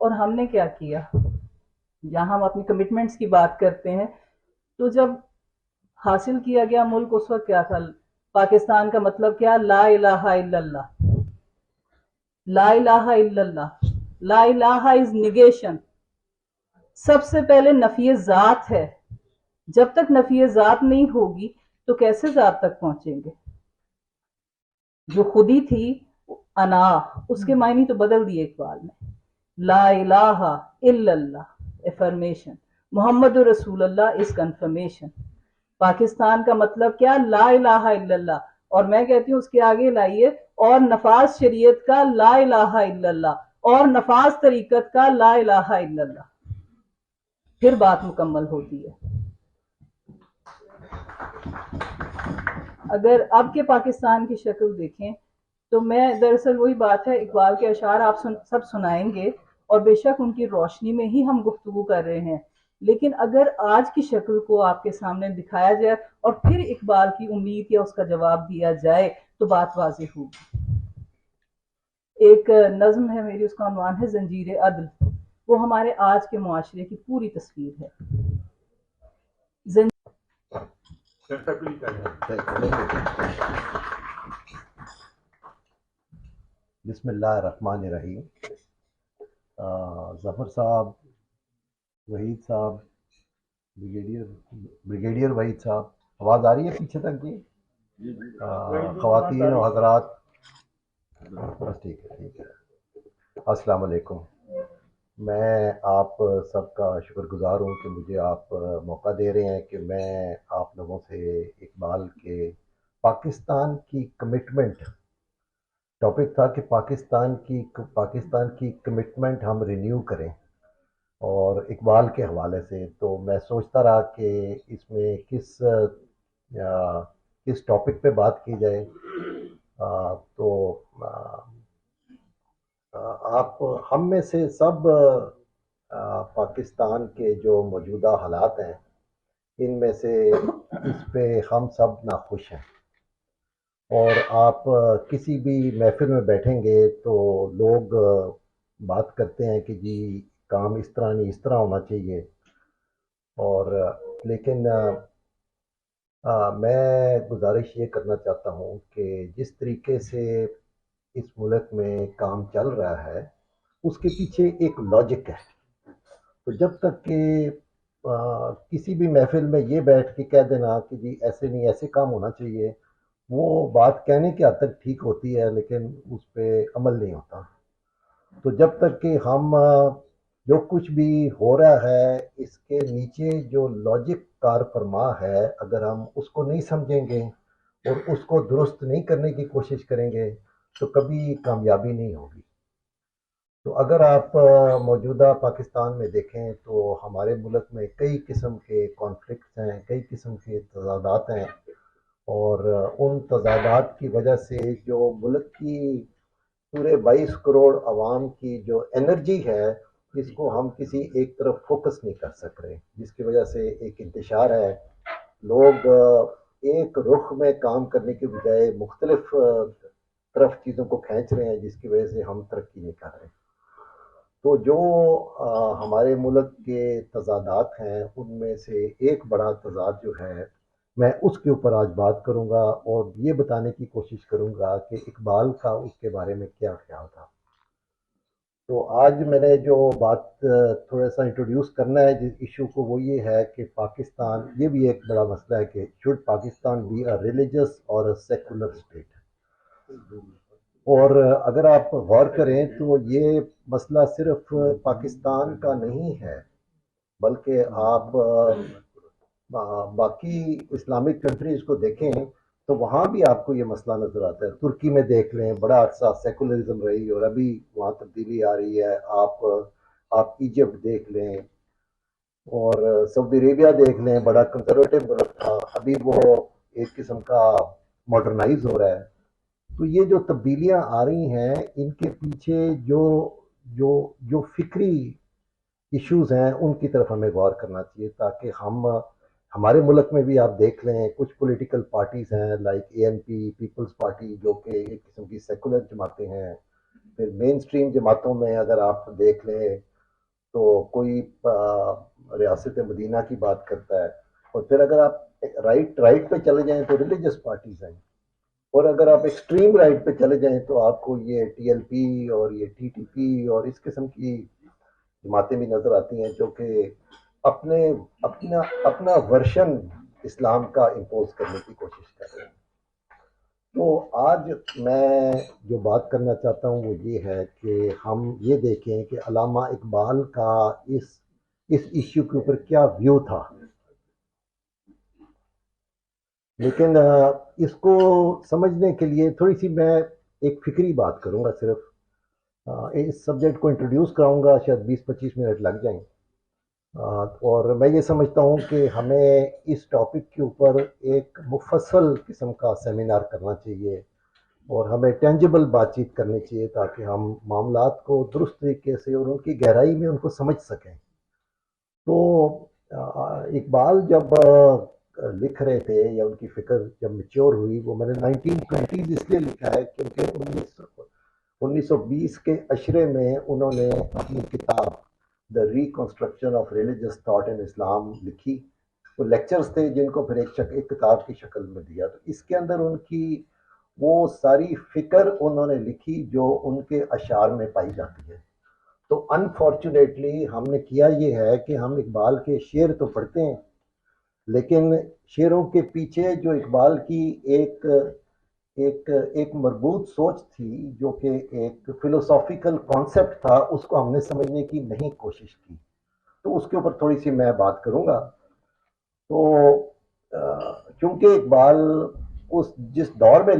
اور ہم نے کیا کیا. جہاں ہم اپنی کمٹمنٹس کی بات کرتے ہیں تو جب حاصل کیا گیا ملک اس وقت کیا تھا. پاکستان کا مطلب کیا؟ لا الہ الا اللہ. لا الہ الا اللہ. لا الہ از نیگیشن. سب سے پہلے نفی ذات ہے. جب تک نفی ذات نہیں ہوگی تو کیسے ذات تک پہنچیں گے؟ جو خودی تھی انا، اس کے معنی تو بدل دیے اقبال نے. لا الہ الا اللہ افرمیشن، محمد رسول اللہ از کنفرمیشن. پاکستان کا مطلب کیا؟ لا الہ الا اللہ. اور میں کہتی ہوں اس کے آگے لائیے اور نفاذ شریعت کا لا الہ الا اللہ اور نفاذ طریقت کا لا الہ الا اللہ، پھر بات مکمل ہوتی ہے. اگر اب کے پاکستان کی شکل دیکھیں تو میں دراصل وہی بات ہے، اقبال کے اشعار آپ سب سنائیں گے اور بے شک ان کی روشنی میں ہی ہم گفتگو کر رہے ہیں، لیکن اگر آج کی شکل کو آپ کے سامنے دکھایا جائے اور پھر اقبال کی امید یا اس کا جواب دیا جائے تو بات واضح ہوگی. ایک نظم ہے میری، اس کا عنوان ہے زنجیر عدل. وہ ہمارے آج کے معاشرے کی پوری تصویر ہے. بسم اللہ الرحمن الرحیم. ظفر صاحب، وحید صاحب، بریگیڈیئر وحید صاحب، آواز آ رہی ہے پیچھے تک جی؟ خواتین و حضرات، بس ٹھیک ہے. السلام علیکم. میں آپ سب کا شکر گزار ہوں کہ مجھے آپ موقع دے رہے ہیں کہ میں آپ لوگوں سے اقبال کے پاکستان کی کمٹمنٹ، ٹاپک تھا کہ پاکستان کی کمٹمنٹ ہم رینیو کریں، اور اقبال کے حوالے سے تو میں سوچتا رہا کہ اس میں کس ٹاپک پہ بات کی جائے. تو آپ ہم میں سے سب پاکستان کے جو موجودہ حالات ہیں ان میں سے اس پہ ہم سب ناخوش ہیں. اور آپ کسی بھی محفل میں بیٹھیں گے تو لوگ بات کرتے ہیں کہ جی کام اس طرح نہیں، اس طرح ہونا چاہیے. اور لیکن میں گزارش یہ کرنا چاہتا ہوں کہ جس طریقے سے اس ملک میں کام چل رہا ہے اس کے پیچھے ایک لاجک ہے. تو جب تک کہ کسی بھی محفل میں یہ بیٹھ کے کہہ دینا کہ جی ایسے نہیں، ایسے کام ہونا چاہیے، وہ بات کہنے کی حد تک ٹھیک ہوتی ہے لیکن اس پہ عمل نہیں ہوتا. تو جب تک کہ ہم جو کچھ بھی ہو رہا ہے اس کے نیچے جو لاجک کار فرما ہے، اگر ہم اس کو نہیں سمجھیں گے اور اس کو درست نہیں کرنے کی کوشش کریں گے تو کبھی کامیابی نہیں ہوگی. تو اگر آپ موجودہ پاکستان میں دیکھیں تو ہمارے ملک میں کئی قسم کے کانفلکٹس ہیں، کئی قسم کے تضادات ہیں، اور ان تضادات کی وجہ سے جو ملک کی پورے 22 کروڑ عوام کی جو انرجی ہے اس کو ہم کسی ایک طرف فوکس نہیں کر سک رہے، جس کی وجہ سے ایک انتشار ہے. لوگ ایک رخ میں کام کرنے کے بجائے مختلف طرف چیزوں کو کھینچ رہے ہیں، جس کی وجہ سے ہم ترقی نہیں کر رہے. تو جو ہمارے ملک کے تضادات ہیں ان میں سے ایک بڑا تضاد جو ہے میں اس کے اوپر آج بات کروں گا اور یہ بتانے کی کوشش کروں گا کہ اقبال کا اس کے بارے میں کیا خیال تھا. تو آج میں نے جو بات تھوڑا سا انٹروڈیوس کرنا ہے جس ایشو کو، وہ یہ ہے کہ پاکستان، یہ بھی ایک بڑا مسئلہ ہے کہ should Pakistan be a religious اور اے سیکولر اسٹیٹ. اور اگر آپ غور کریں تو یہ مسئلہ صرف پاکستان کا نہیں ہے، بلکہ آپ باقی اسلامک کنٹریز کو دیکھیں تو وہاں بھی آپ کو یہ مسئلہ نظر آتا ہے. ترکی میں دیکھ لیں، بڑا عرصہ سیکولرزم رہی اور ابھی وہاں تبدیلی آ رہی ہے. آپ ایجپٹ دیکھ لیں اور سعودی عربیہ دیکھ لیں، بڑا کنزرویٹو ملک تھا، ابھی وہ ایک قسم کا ماڈرنائز ہو رہا ہے. تو یہ جو تبدیلیاں آ رہی ہیں ان کے پیچھے جو فکری ایشوز ہیں ان کی طرف ہمیں غور کرنا چاہیے، تاکہ ہمارے ملک میں بھی آپ دیکھ لیں کچھ پولیٹیکل پارٹیز ہیں لائک ANP پیپلز پارٹی، جو کہ ایک قسم کی سیکولر جماعتیں ہیں. پھر مین سٹریم جماعتوں میں اگر آپ دیکھ لیں تو کوئی ریاست مدینہ کی بات کرتا ہے، اور پھر اگر آپ رائٹ پہ چلے جائیں تو ریلیجس پارٹیز ہیں، اور اگر آپ ایکسٹریم رائٹ پہ چلے جائیں تو آپ کو یہ ٹی ایل پی اور یہ ٹی ٹی پی اور اس قسم کی جماعتیں بھی نظر آتی ہیں جو کہ اپنے اپنا ورشن اسلام کا امپوز کرنے کی کوشش کر رہے ہیں۔ تو آج میں جو بات کرنا چاہتا ہوں وہ یہ ہے کہ ہم یہ دیکھیں کہ علامہ اقبال کا اس ایشو کے اوپر کیا ویو تھا، لیکن اس کو سمجھنے کے لیے تھوڑی سی میں ایک فکری بات کروں گا صرف، اس سبجیکٹ کو انٹروڈیوس کراؤں گا، شاید 20-25 منٹ لگ جائیں، اور میں یہ سمجھتا ہوں کہ ہمیں اس ٹاپک کے اوپر ایک مفصل قسم کا سیمینار کرنا چاہیے، اور ہمیں ٹینجبل بات چیت کرنی چاہیے تاکہ ہم معاملات کو درست طریقے سے اور ان کی گہرائی میں ان کو سمجھ سکیں۔ تو اقبال جب لکھ رہے تھے یا ان کی فکر جب میچور ہوئی، وہ میں نے 1920 اس لیے لکھا ہے کیونکہ 1920 کے عشرے میں انہوں نے اپنی کتاب the reconstruction of religious thought in Islam لکھی۔ وہ لیکچرز تھے جن کو پھر ایک کتاب کی شکل میں دیا، تو اس کے اندر ان کی وہ ساری فکر انہوں نے لکھی جو ان کے اشعار میں پائی جاتی ہے۔ تو انفارچونیٹلی ہم نے کیا یہ ہے کہ ہم اقبال کے شعر تو پڑھتے ہیں، لیکن شعروں کے پیچھے جو اقبال کی ایک مربوط سوچ تھی، جو کہ ایک فلوسافیکل کانسیپٹ تھا، اس کو ہم نے سمجھنے کی نہیں کوشش کی۔ تو اس کے اوپر تھوڑی سی میں بات کروں گا۔ تو چونکہ اقبال جس دور میں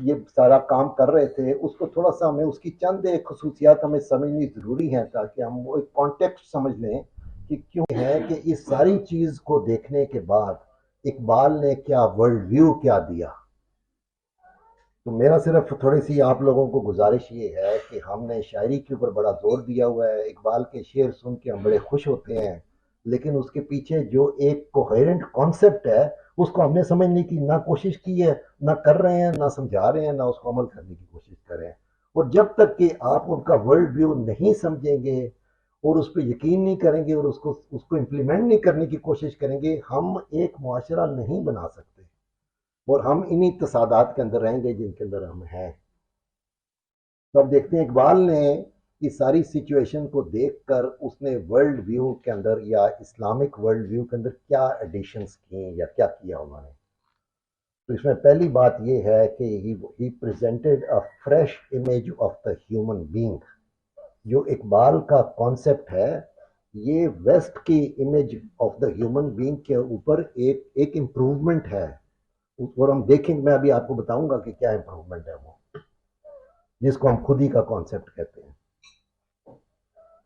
یہ سارا کام کر رہے تھے، اس کو تھوڑا سا ہمیں اس کی چند ایک خصوصیات ہمیں سمجھنی ضروری ہیں تاکہ ہم وہ ایک کانٹیکسٹ سمجھ لیں کہ کیوں ہے کہ اس ساری چیز کو دیکھنے کے بعد اقبال نے کیا ورلڈ ویو کیا دیا۔ تو میرا صرف تھوڑی سی آپ لوگوں کو گزارش یہ ہے کہ ہم نے شاعری کے اوپر بڑا زور دیا ہوا ہے، اقبال کے شعر سن کے ہم بڑے خوش ہوتے ہیں، لیکن اس کے پیچھے جو ایک کوہیرنٹ کانسیپٹ ہے اس کو ہم نے سمجھنے کی نہ کوشش کی ہے، نہ کر رہے ہیں، نہ سمجھا رہے ہیں، نہ اس کو عمل کرنے کی کوشش کر رہے ہیں۔ اور جب تک کہ آپ ان کا ورلڈ ویو نہیں سمجھیں گے اور اس پہ یقین نہیں کریں گے اور اس کو امپلیمنٹ نہیں کرنے کی کوشش کریں گے، ہم ایک معاشرہ نہیں بنا سکتے، اور ہم انہی تصادات کے اندر رہیں گے جن کے اندر ہم ہیں۔ تو اب دیکھتے ہیں اقبال نے اس ساری سچویشن کو دیکھ کر اس نے ورلڈ ویو کے اندر یا اسلامک ورلڈ ویو کے اندر کیا ایڈیشنز کی یا کیا کیا انہوں نے۔ تو اس میں پہلی بات یہ ہے کہ he presented a fresh image of the human being. جو اقبال کا کانسیپٹ ہے یہ ویسٹ کی image of the human being کے اوپر ایک امپروومنٹ ہے، اور ہم دیکھیں، میں ابھی آپ کو بتاؤں گا کہ کیا امپروومنٹ ہے وہ، جس کو ہم خودی کا کانسیپٹ کہتے ہیں۔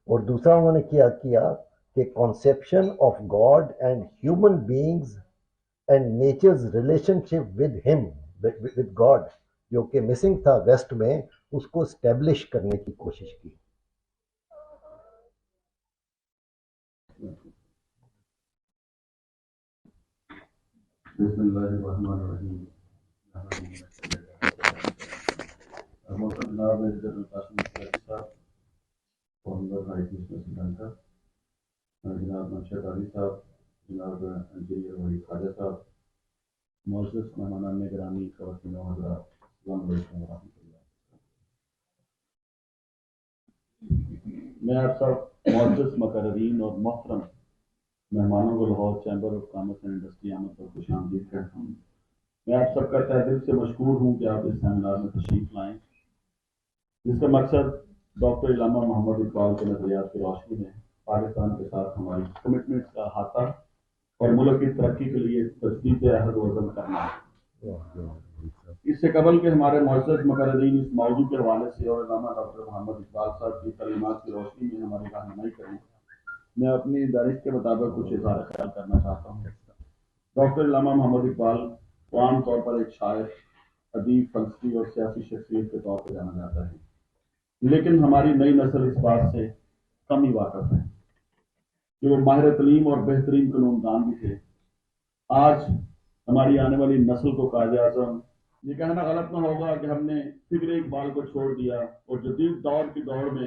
اور دوسرا انہوں نے کیا کہ conception of God and human beings and nature's relationship with God, جو کہ مسنگ تھا ویسٹ میں، اس کو اسٹیبلش کرنے کی کوشش کی۔ بسم اللہ الرحمن الرحیم۔ محترم جناب جنرل قاسم مشتاق صاحب، فاؤنڈر ہائی بزنس سینٹر، جناب منشد علی صاحب، جناب انجینئر وحید خواجہ صاحب، معزز مہمانان گرامی، خواتین و حضرات، السلام علیکم ورحمۃ اللہ۔ میں آپ سب معزز مقررین اور محترم مہمانوں کو Lahore chamber of commerce and industry آمد پر خوش آمدید کہتا ہوں۔ میں آپ سب کا تہ دل سے مشکور ہوں کہ آپ اس سیمینار میں تشریف لائیں، جس کا مقصد ڈاکٹر علامہ محمد اقبال کے نظریات کی روشنی میں پاکستان کے ساتھ ہماری کمٹمنٹس کا احاطہ اور ملک کی ترقی کے لیے تجدید عہد و عزم کرنا ہے۔ اس سے قبل کہ ہمارے معزز مقررین اس موضوع کے حوالے سے اور علامہ ڈاکٹر محمد اقبال صاحب کی تعلیمات کی روشنی میں ہماری رہنمائی کریں، میں اپنی دانش کے مطابق کچھ اظہار خیال کرنا چاہتا ہوں۔ ڈاکٹر علامہ محمد اقبال کو عام طور پر ایک شاعر، ادیب، فلسفی اور سیاسی شخصیت کے طور پر جانا جاتا ہے، لیکن ہماری نئی نسل اس بات سے کم ہی واقف ہے کہ وہ ماہر تعلیم اور بہترین قانون دان بھی تھے۔ آج ہماری آنے والی نسل کو قائد اعظم یہ کہنا غلط نہ ہوگا کہ ہم نے فکر اقبال کو چھوڑ دیا اور جدید دور کی دوڑ میں